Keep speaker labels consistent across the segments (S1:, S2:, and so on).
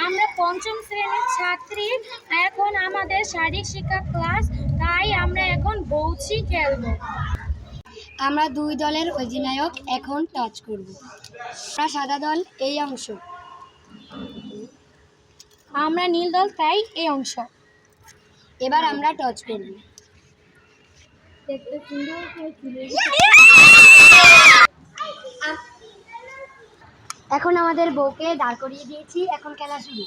S1: আমরা পঞ্চম শ্রেণীর ছাত্রী। এখন আমাদের শারীরিক শিক্ষা ক্লাস, তাই আমরা এখন বৌছি খেলবো।
S2: আমরা দুই দলের অধিনায়ক এখন টস করব। আমরা সাদা দল এই অংশ,
S1: আমরা নীল দল তাই এই অংশ।
S2: এবার আমরা টস করব। এখন আমাদের বউকে দাঁড় করিয়ে দিয়েছি, এখন খেলা শুরু।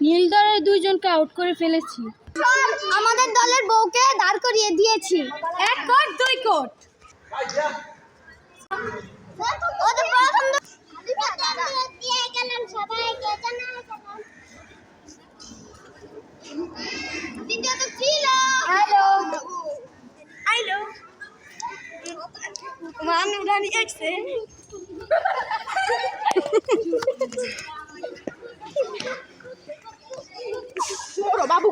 S1: নীল দলের দুইজনকে আউট করে ফেলেছি।
S2: আমাদের দলের বউকে দাঁড় করিয়ে দিয়েছি।
S1: 1 কোট 2 কোট।
S2: বাবু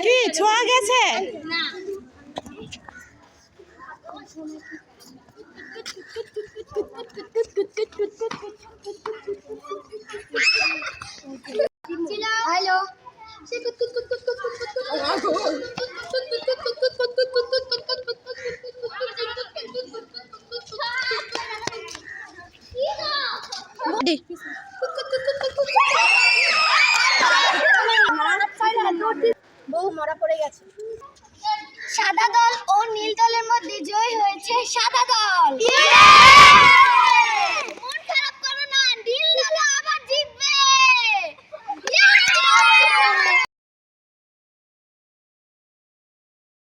S1: কি ছোঁয়া গেছে?
S2: হ্যালো, বউ মরা পড়ে গেছে। সাদা দল ও নীল দলের মধ্যে জয় হয়েছে সাদা